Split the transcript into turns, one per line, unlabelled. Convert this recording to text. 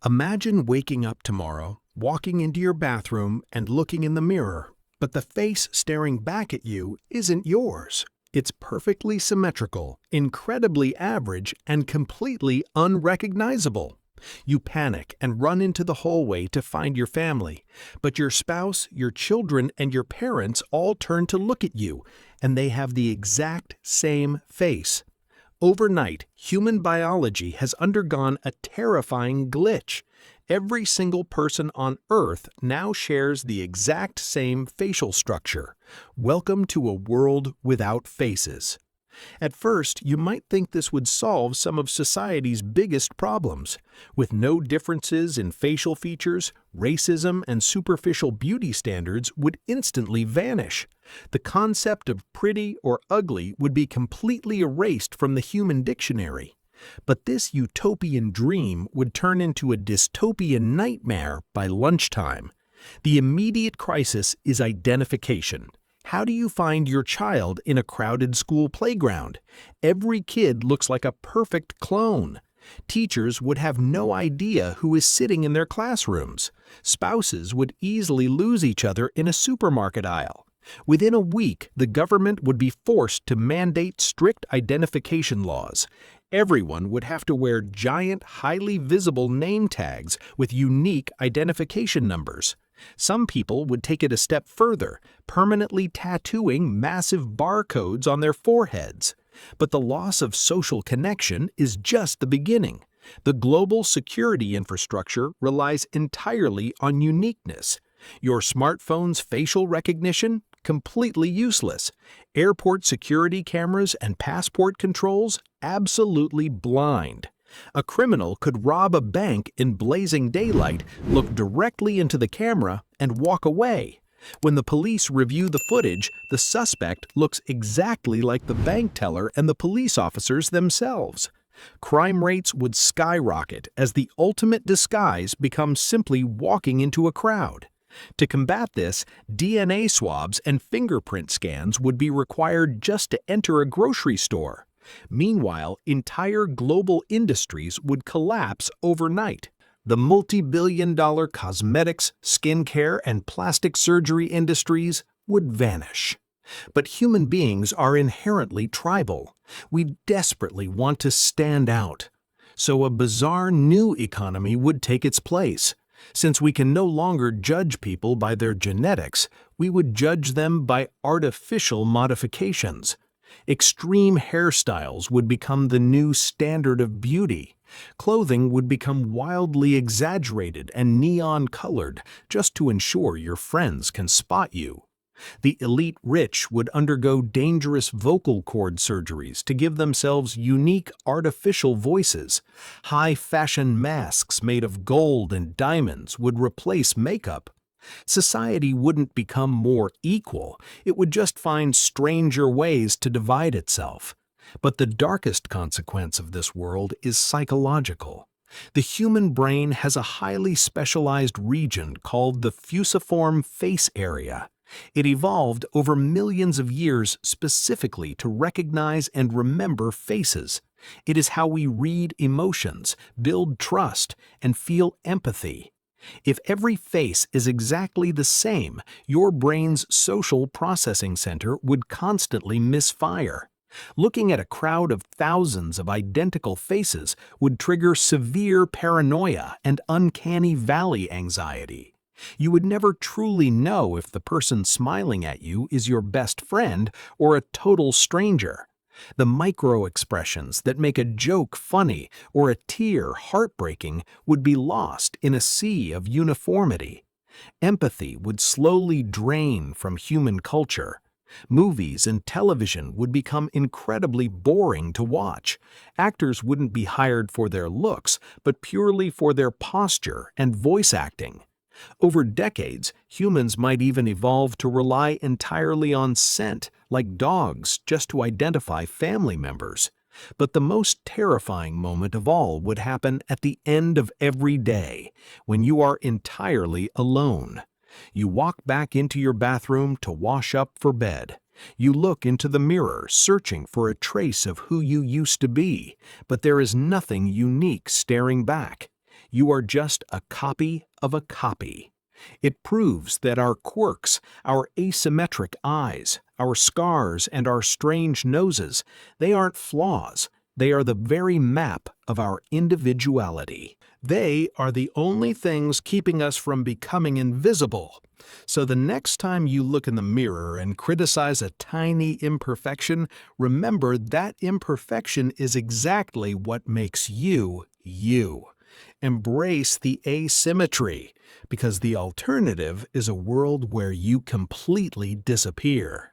Imagine waking up tomorrow, walking into your bathroom and looking in the mirror, but the face staring back at you isn't yours. It's perfectly symmetrical, incredibly average, and completely unrecognizable. You panic and run into the hallway to find your family, but your spouse, your children, and your parents all turn to look at you, and they have the exact same face. Overnight, human biology has undergone a terrifying glitch. Every single person on Earth now shares the exact same facial structure. Welcome to a world without faces. At first, you might think this would solve some of society's biggest problems. With no differences in facial features, racism and superficial beauty standards would instantly vanish. The concept of pretty or ugly would be completely erased from the human dictionary. But this utopian dream would turn into a dystopian nightmare by lunchtime. The immediate crisis is identification. How do you find your child in a crowded school playground? Every kid looks like a perfect clone. Teachers would have no idea who is sitting in their classrooms. Spouses would easily lose each other in a supermarket aisle. Within a week, the government would be forced to mandate strict identification laws. Everyone would have to wear giant, highly visible name tags with unique identification numbers. Some people would take it a step further, permanently tattooing massive barcodes on their foreheads. But the loss of social connection is just the beginning. The global security infrastructure relies entirely on uniqueness. Your smartphone's facial recognition? Completely useless. Airport security cameras and passport controls? Absolutely blind. A criminal could rob a bank in blazing daylight, look directly into the camera, and walk away. When the police review the footage, the suspect looks exactly like the bank teller and the police officers themselves. Crime rates would skyrocket as the ultimate disguise becomes simply walking into a crowd. To combat this, DNA swabs and fingerprint scans would be required just to enter a grocery store. Meanwhile, entire global industries would collapse overnight. The multi-billion-dollar cosmetics, skincare, and plastic surgery industries would vanish. But human beings are inherently tribal. We desperately want to stand out. So a bizarre new economy would take its place. Since we can no longer judge people by their genetics, we would judge them by artificial modifications. Extreme hairstyles would become the new standard of beauty. Clothing would become wildly exaggerated and neon-colored just to ensure your friends can spot you. The elite rich would undergo dangerous vocal cord surgeries to give themselves unique artificial voices. High-fashion masks made of gold and diamonds would replace makeup. Society wouldn't become more equal, it would just find stranger ways to divide itself. But the darkest consequence of this world is psychological. The human brain has a highly specialized region called the fusiform face area. It evolved over millions of years specifically to recognize and remember faces. It is how we read emotions, build trust, and feel empathy. If every face is exactly the same, your brain's social processing center would constantly misfire. Looking at a crowd of thousands of identical faces would trigger severe paranoia and uncanny valley anxiety. You would never truly know if the person smiling at you is your best friend or a total stranger. The micro-expressions that make a joke funny or a tear heartbreaking would be lost in a sea of uniformity. Empathy would slowly drain from human culture. Movies and television would become incredibly boring to watch. Actors wouldn't be hired for their looks, but purely for their posture and voice acting. Over decades, humans might even evolve to rely entirely on scent, like dogs, just to identify family members. But the most terrifying moment of all would happen at the end of every day, when you are entirely alone. You walk back into your bathroom to wash up for bed. You look into the mirror, searching for a trace of who you used to be, but there is nothing unique staring back. You are just a copy of a copy. It proves that our quirks, our asymmetric eyes, our scars, and our strange noses, they aren't flaws. They are the very map of our individuality. They are the only things keeping us from becoming invisible. So the next time you look in the mirror and criticize a tiny imperfection, remember that imperfection is exactly what makes you, you. Embrace the asymmetry, because the alternative is a world where you completely disappear.